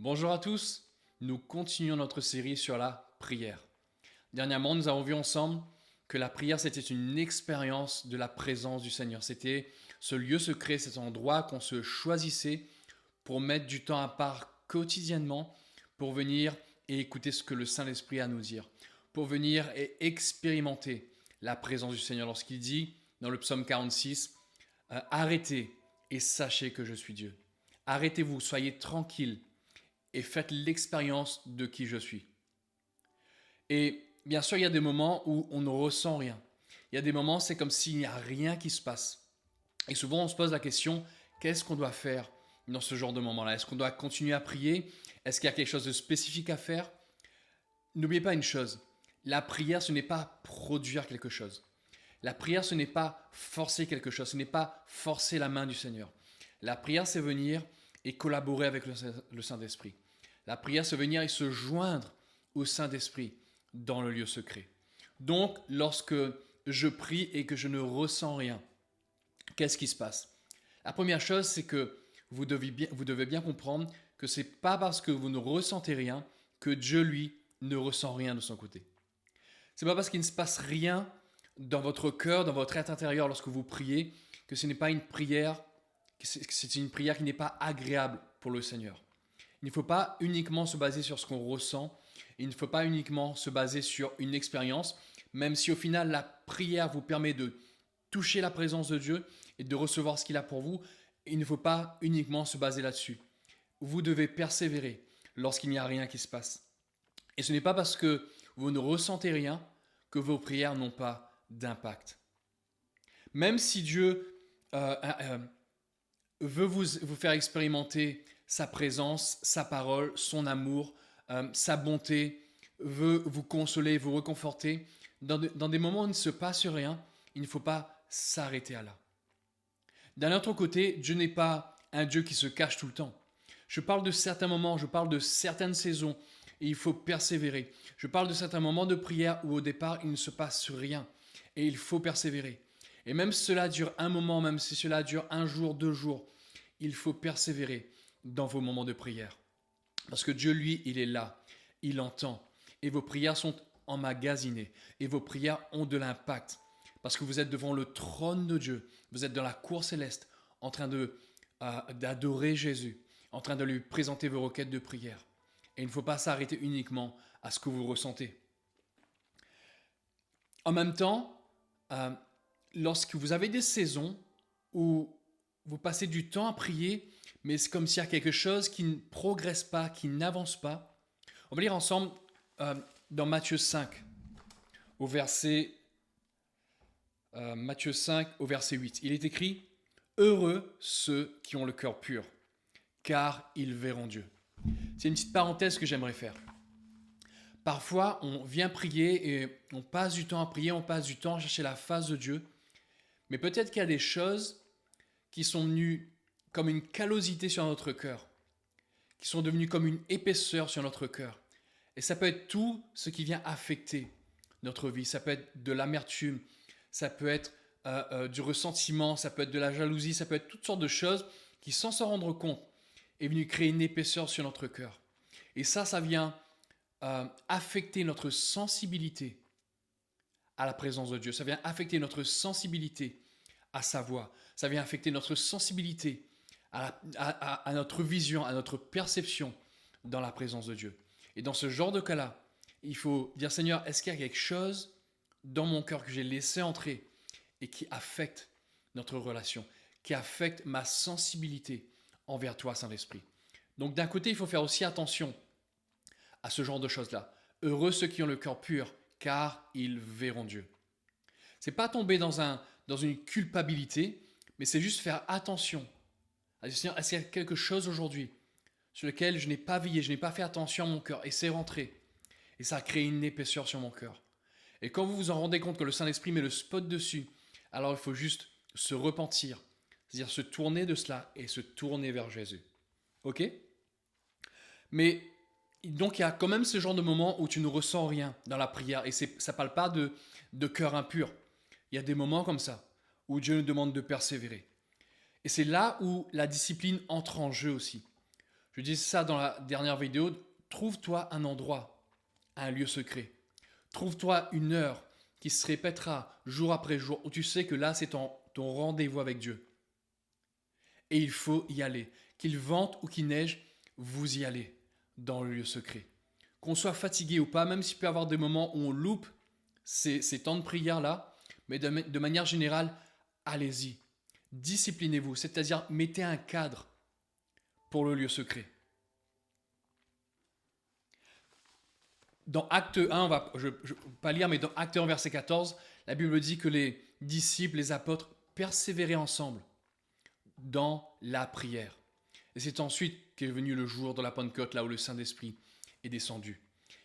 Bonjour à tous, nous continuons notre série sur la prière. Dernièrement, nous avons vu ensemble que la prière, c'était une expérience de la présence du Seigneur. C'était ce lieu secret, cet endroit qu'on se choisissait pour mettre du temps à part quotidiennement, pour venir et écouter ce que le Saint-Esprit a à nous dire, pour venir et expérimenter la présence du Seigneur lorsqu'il dit dans le psaume 46, Arrêtez et sachez que je suis Dieu. Arrêtez-vous, soyez tranquilles et faites l'expérience de qui je suis. Et bien sûr, il y a des moments où on ne ressent rien. Il y a des moments, c'est comme s'il n'y a rien qui se passe. Et souvent, on se pose la question, qu'est-ce qu'on doit faire dans ce genre de moment-là? Est-ce qu'on doit continuer à prier? Est-ce qu'il y a quelque chose de spécifique à faire? N'oubliez pas une chose, la prière, ce n'est pas produire quelque chose. La prière, ce n'est pas forcer quelque chose, ce n'est pas forcer la main du Seigneur. La prière, c'est venir et collaborer avec le Saint-Esprit. La prière, c'est venir et se joindre au Saint-Esprit dans le lieu secret. Donc, lorsque je prie et que je ne ressens rien, qu'est-ce qui se passe? La première chose, c'est que vous devez bien comprendre que ce n'est pas parce que vous ne ressentez rien que Dieu, lui, ne ressent rien de son côté. Ce n'est pas parce qu'il ne se passe rien dans votre cœur, dans votre être intérieur lorsque vous priez, que ce n'est pas une prière, que c'est une prière qui n'est pas agréable pour le Seigneur. Il ne faut pas uniquement se baser sur ce qu'on ressent, il ne faut pas uniquement se baser sur une expérience, même si au final la prière vous permet de toucher la présence de Dieu et de recevoir ce qu'il a pour vous, il ne faut pas uniquement se baser là-dessus. Vous devez persévérer lorsqu'il n'y a rien qui se passe. Et ce n'est pas parce que vous ne ressentez rien que vos prières n'ont pas d'impact. Même si Dieu veut vous faire expérimenter sa présence, sa parole, son amour, sa bonté, veut vous consoler, vous réconforter, dans des moments où il ne se passe rien, il ne faut pas s'arrêter à là. D'un autre côté, Dieu n'est pas un Dieu qui se cache tout le temps. Je parle de certains moments, je parle de certaines saisons, et il faut persévérer. Je parle de certains moments de prière où au départ, il ne se passe rien, et il faut persévérer. Et même si cela dure un moment, même si cela dure un jour, 2 jours, il faut persévérer dans vos moments de prière. Parce que Dieu, lui, il est là, il entend, et vos prières sont emmagasinées, et vos prières ont de l'impact. Parce que vous êtes devant le trône de Dieu, vous êtes dans la cour céleste, en train d'adorer Jésus, en train de lui présenter vos requêtes de prière. Et il ne faut pas s'arrêter uniquement à ce que vous ressentez. En même temps, lorsque vous avez des saisons où vous passez du temps à prier, mais c'est comme s'il y a quelque chose qui ne progresse pas, qui n'avance pas. On va lire ensemble dans Matthieu 5, au verset Matthieu 5, au verset 8. Il est écrit « Heureux ceux qui ont le cœur pur, car ils verront Dieu. » C'est une petite parenthèse que j'aimerais faire. Parfois, on vient prier et on passe du temps à prier, on passe du temps à chercher la face de Dieu. Mais peut-être qu'il y a des choses qui sont venues comme une callosité sur notre cœur, qui sont devenues comme une épaisseur sur notre cœur. Et ça peut être tout ce qui vient affecter notre vie. Ça peut être de l'amertume, ça peut être du ressentiment, ça peut être de la jalousie, ça peut être toutes sortes de choses qui, sans s'en rendre compte, est venu créer une épaisseur sur notre cœur. Et ça vient affecter notre sensibilité à la présence de Dieu. Ça vient affecter notre sensibilité à sa voix. Ça vient affecter notre sensibilité à notre vision, à notre perception dans la présence de Dieu. Et dans ce genre de cas-là, il faut dire, Seigneur, est-ce qu'il y a quelque chose dans mon cœur que j'ai laissé entrer et qui affecte notre relation, qui affecte ma sensibilité envers toi, Saint-Esprit. Donc d'un côté, il faut faire aussi attention à ce genre de choses-là. Heureux ceux qui ont le cœur pur, car ils verront Dieu. C'est pas tomber dans une culpabilité, mais c'est juste faire attention. Seigneur, est-ce qu'il y a quelque chose aujourd'hui sur lequel je n'ai pas veillé, je n'ai pas fait attention à mon cœur, et c'est rentré. Et ça a créé une épaisseur sur mon cœur. Et quand vous vous en rendez compte que le Saint-Esprit met le spot dessus, alors il faut juste se repentir, c'est-à-dire se tourner de cela et se tourner vers Jésus. Ok? Mais donc il y a quand même ce genre de moments où tu ne ressens rien dans la prière et ça ne parle pas de cœur impur. Il y a des moments comme ça où Dieu nous demande de persévérer. Et c'est là où la discipline entre en jeu aussi. Je dis ça dans la dernière vidéo. Trouve-toi un endroit, un lieu secret. Trouve-toi une heure qui se répétera jour après jour où tu sais que là, c'est ton rendez-vous avec Dieu. Et il faut y aller. Qu'il vente ou qu'il neige, vous y allez dans le lieu secret. Qu'on soit fatigué ou pas, même s'il peut y avoir des moments où on loupe ces temps de prière-là, mais de manière générale, allez-y. Disciplinez-vous, c'est-à-dire mettez un cadre pour le lieu secret. Dans Acte 1, je ne vais pas lire, mais dans Acte 1, verset 14, la Bible dit que les disciples, les apôtres, persévéraient ensemble dans la prière. Et c'est ensuite qu'est venu le jour de la Pentecôte, là où le Saint-Esprit est descendu.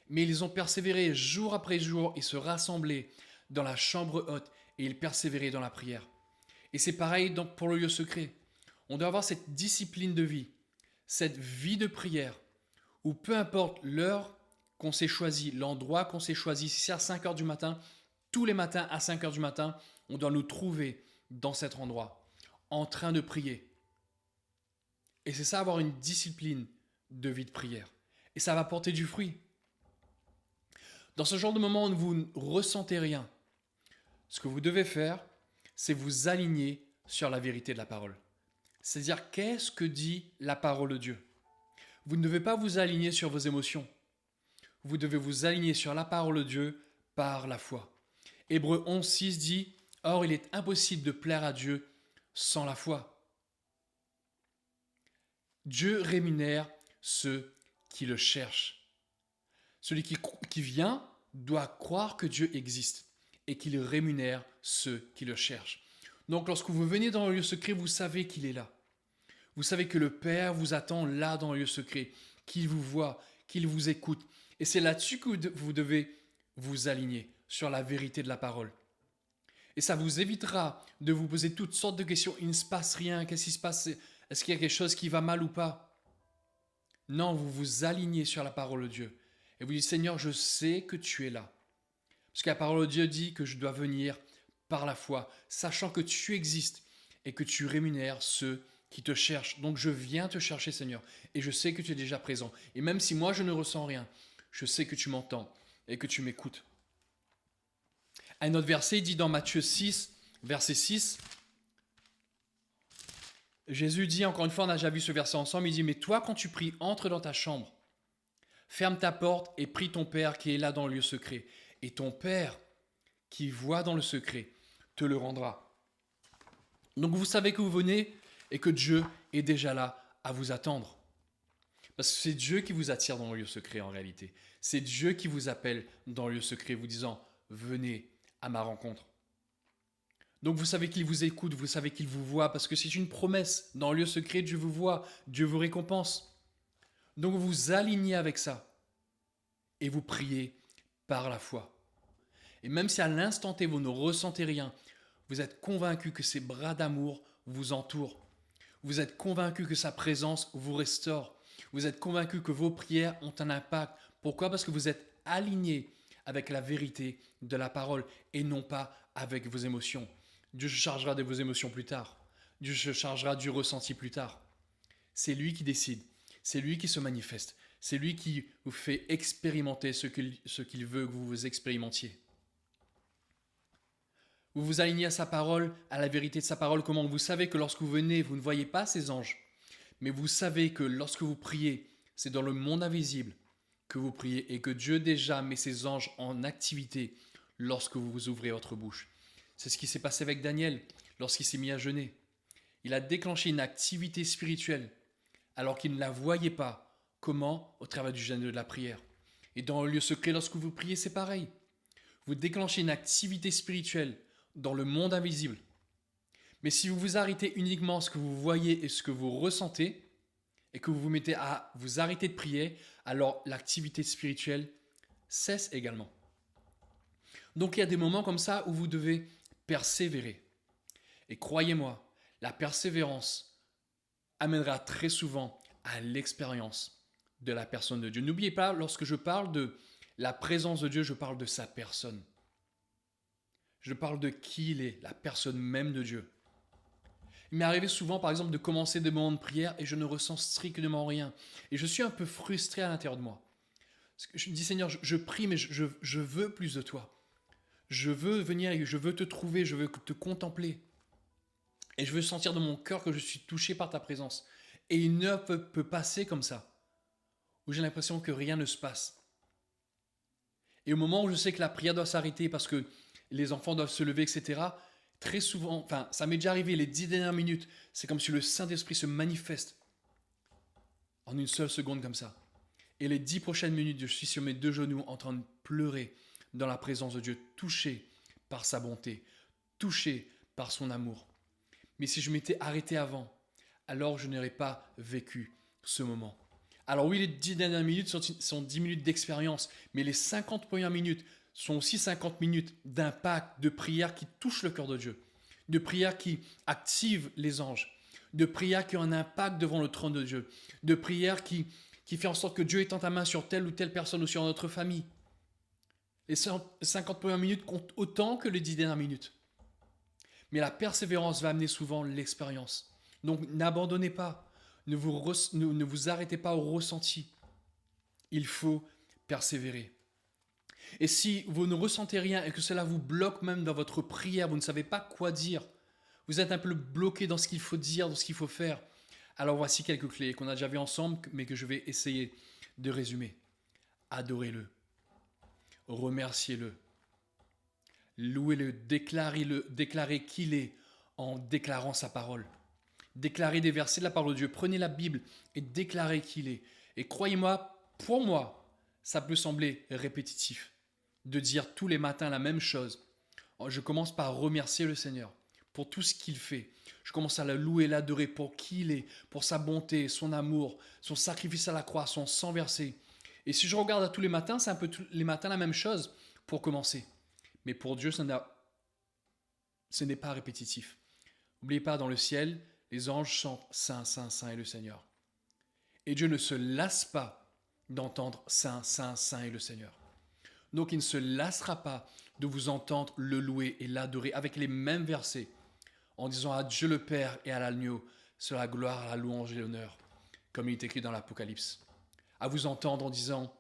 Mais ils ont persévéré jour après jour et se rassemblaient dans la chambre haute et ils persévéraient dans la prière. Et c'est pareil pour le lieu secret. On doit avoir cette discipline de vie, cette vie de prière, où peu importe l'heure qu'on s'est choisi, l'endroit qu'on s'est choisi, si c'est à 5 heures du matin, tous les matins à 5 heures du matin, on doit nous trouver dans cet endroit, en train de prier. Et c'est ça, avoir une discipline de vie de prière. Et ça va porter du fruit. Dans ce genre de moment où vous ne ressentez rien, ce que vous devez faire, c'est vous aligner sur la vérité de la parole. C'est-à-dire, qu'est-ce que dit la parole de Dieu? Vous ne devez pas vous aligner sur vos émotions. Vous devez vous aligner sur la parole de Dieu par la foi. Hébreux 11:6 dit « Or, il est impossible de plaire à Dieu sans la foi. » Dieu rémunère ceux qui le cherchent. Celui qui vient doit croire que Dieu existe et qu'il rémunère ceux qui le cherchent. Donc lorsque vous venez dans le lieu secret, vous savez qu'il est là. Vous savez que le Père vous attend là dans le lieu secret, qu'il vous voit, qu'il vous écoute. Et c'est là-dessus que vous devez vous aligner, sur la vérité de la parole. Et ça vous évitera de vous poser toutes sortes de questions. Il ne se passe rien, qu'est-ce qui se passe? Est-ce qu'il y a quelque chose qui va mal ou pas? Non, vous vous alignez sur la parole de Dieu. Et vous dites, Seigneur, je sais que tu es là. Parce que la parole de Dieu dit que je dois venir par la foi, sachant que tu existes et que tu rémunères ceux qui te cherchent. Donc je viens te chercher, Seigneur, et je sais que tu es déjà présent. Et même si moi je ne ressens rien, je sais que tu m'entends et que tu m'écoutes. Un autre verset dit dans Matthieu 6, verset 6, Jésus dit, encore une fois, on a déjà vu ce verset ensemble, il dit, mais toi quand tu pries, entre dans ta chambre, ferme ta porte et prie ton Père qui est là dans le lieu secret. Et ton Père qui voit dans le secret te le rendra. Donc vous savez que vous venez et que Dieu est déjà là à vous attendre. Parce que c'est Dieu qui vous attire dans le lieu secret en réalité. C'est Dieu qui vous appelle dans le lieu secret, vous disant « Venez à ma rencontre ». Donc vous savez qu'il vous écoute, vous savez qu'il vous voit, parce que c'est une promesse. Dans le lieu secret, Dieu vous voit, Dieu vous récompense. Donc vous vous alignez avec ça et vous priez par la foi. Et même si à l'instant T, vous ne ressentez rien, vous êtes convaincu que ses bras d'amour vous entourent. Vous êtes convaincu que sa présence vous restaure. Vous êtes convaincu que vos prières ont un impact. Pourquoi? Parce que vous êtes aligné avec la vérité de la parole et non pas avec vos émotions. Dieu se chargera de vos émotions plus tard. Dieu se chargera du ressenti plus tard. C'est lui qui décide. C'est lui qui se manifeste. C'est lui qui vous fait expérimenter ce qu'il veut que vous expérimentiez. Vous vous alignez à sa parole, à la vérité de sa parole. Comment? Vous savez que lorsque vous venez, vous ne voyez pas ces anges. Mais vous savez que lorsque vous priez, c'est dans le monde invisible que vous priez et que Dieu déjà met ses anges en activité lorsque vous ouvrez votre bouche. C'est ce qui s'est passé avec Daniel lorsqu'il s'est mis à jeûner. Il a déclenché une activité spirituelle alors qu'il ne la voyait pas. Comment? Au travers du jeûne et de la prière. Et dans le lieu secret, lorsque vous priez, c'est pareil. Vous déclenchez une activité spirituelle dans le monde invisible. Mais si vous vous arrêtez uniquement à ce que vous voyez et ce que vous ressentez, et que vous vous mettez à vous arrêter de prier, alors l'activité spirituelle cesse également. Donc il y a des moments comme ça où vous devez persévérer. Et croyez-moi, la persévérance amènera très souvent à l'expérience de la personne de Dieu. N'oubliez pas, lorsque je parle de la présence de Dieu, je parle de sa personne. Je parle de qui il est, la personne même de Dieu. Il m'est arrivé souvent, par exemple, de commencer des moments de prière et je ne ressens strictement rien. Et je suis un peu frustré à l'intérieur de moi. Parce que je me dis, Seigneur, je prie, mais je veux plus de toi. Je veux venir et je veux te trouver, je veux te contempler. Et je veux sentir dans mon cœur que je suis touché par ta présence. Et une heure peut passer comme ça, où j'ai l'impression que rien ne se passe. Et au moment où je sais que la prière doit s'arrêter parce que les enfants doivent se lever, etc., très souvent, enfin, ça m'est déjà arrivé les 10 dernières minutes, c'est comme si le Saint-Esprit se manifeste en une seule seconde comme ça. Et les 10 prochaines minutes, je suis sur mes deux genoux en train de pleurer dans la présence de Dieu, touché par sa bonté, touché par son amour. Mais si je m'étais arrêté avant, alors je n'aurais pas vécu ce moment. Alors oui, les 10 dernières minutes sont 10 minutes d'expérience, mais les 50 premières minutes sont aussi 50 minutes d'impact, de prière qui touche le cœur de Dieu, de prière qui active les anges, de prière qui a un impact devant le trône de Dieu, de prière qui fait en sorte que Dieu étend ta main sur telle ou telle personne ou sur notre famille. Les 50 premières minutes comptent autant que les 10 dernières minutes. Mais la persévérance va amener souvent l'expérience. Donc n'abandonnez pas, ne vous arrêtez pas au ressenti. Il faut persévérer. Et si vous ne ressentez rien et que cela vous bloque même dans votre prière, vous ne savez pas quoi dire, vous êtes un peu bloqué dans ce qu'il faut dire, dans ce qu'il faut faire, alors voici quelques clés qu'on a déjà vues ensemble, mais que je vais essayer de résumer. Adorez-le, remerciez-le, louez-le, déclarez qu'il est en déclarant sa parole. Déclarez des versets de la parole de Dieu, prenez la Bible et déclarez qu'il est. Et croyez-moi, pour moi, ça peut sembler répétitif de dire tous les matins la même chose. Je commence par remercier le Seigneur pour tout ce qu'il fait. Je commence à le louer, l'adorer pour qui il est, pour sa bonté, son amour, son sacrifice à la croix, son sang versé. Et si je regarde à tous les matins, c'est un peu tous les matins la même chose pour commencer. Mais pour Dieu, ce n'est pas répétitif. N'oubliez pas, dans le ciel, les anges chantent Saint, Saint, Saint est le Seigneur. Et Dieu ne se lasse pas d'entendre Saint, Saint, Saint est le Seigneur. Donc il ne se lassera pas de vous entendre le louer et l'adorer avec les mêmes versets, en disant à Dieu le Père et à l'agneau, soit la gloire, la louange et l'honneur, comme il est écrit dans l'Apocalypse. À vous entendre en disant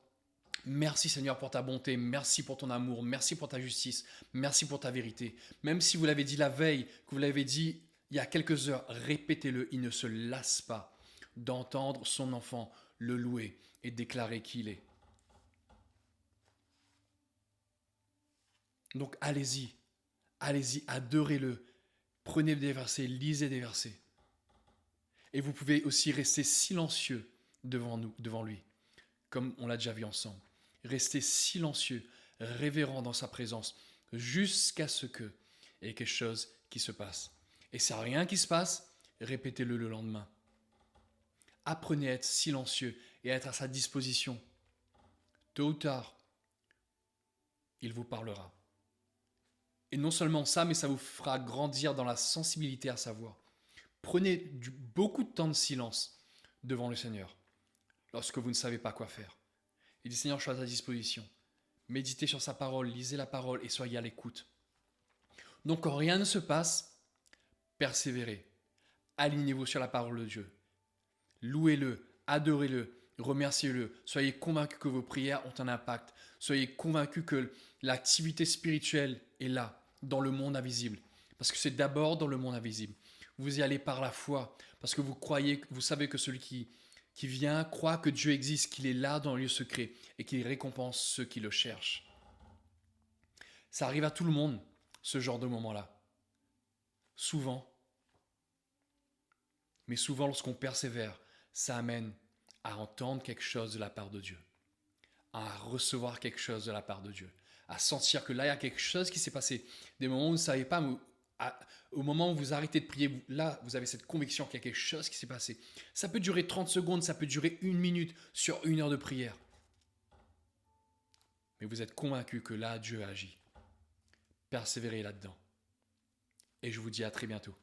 merci Seigneur pour ta bonté, merci pour ton amour, merci pour ta justice, merci pour ta vérité. Même si vous l'avez dit la veille, que vous l'avez dit il y a quelques heures, répétez-le, il ne se lasse pas d'entendre son enfant le louer et déclarer qui il est. Donc allez-y, adorez-le, prenez des versets, lisez des versets. Et vous pouvez aussi rester silencieux devant lui, comme on l'a déjà vu ensemble. Restez silencieux, révérend dans sa présence, jusqu'à ce qu'il y ait quelque chose qui se passe. Et s'il n'y a rien qui se passe, répétez-le le lendemain. Apprenez à être silencieux et à être à sa disposition. Tôt ou tard, il vous parlera. Et non seulement ça, mais ça vous fera grandir dans la sensibilité à sa voix. Prenez beaucoup de temps de silence devant le Seigneur lorsque vous ne savez pas quoi faire. Il dit Seigneur, je suis à ta disposition. Méditez sur sa parole, lisez la parole et soyez à l'écoute. Donc quand rien ne se passe, persévérez. Alignez-vous sur la parole de Dieu. Louez-le, adorez-le, remerciez-le. Soyez convaincus que vos prières ont un impact. Soyez convaincus que l'activité spirituelle est là, dans le monde invisible. Parce que c'est d'abord dans le monde invisible. Vous y allez par la foi, parce que vous savez que celui qui vient croit que Dieu existe, qu'il est là dans le lieu secret et qu'il récompense ceux qui le cherchent. Ça arrive à tout le monde, ce genre de moment-là. Souvent. Mais souvent, lorsqu'on persévère, ça amène à entendre quelque chose de la part de Dieu, à recevoir quelque chose de la part de Dieu, à sentir que là, il y a quelque chose qui s'est passé. Des moments où vous ne savez pas, mais au moment où vous arrêtez de prier, là, vous avez cette conviction qu'il y a quelque chose qui s'est passé. Ça peut durer 30 secondes, ça peut durer 1 minute sur 1 heure de prière. Mais vous êtes convaincu que là, Dieu agit. Persévérez là-dedans. Et je vous dis à très bientôt.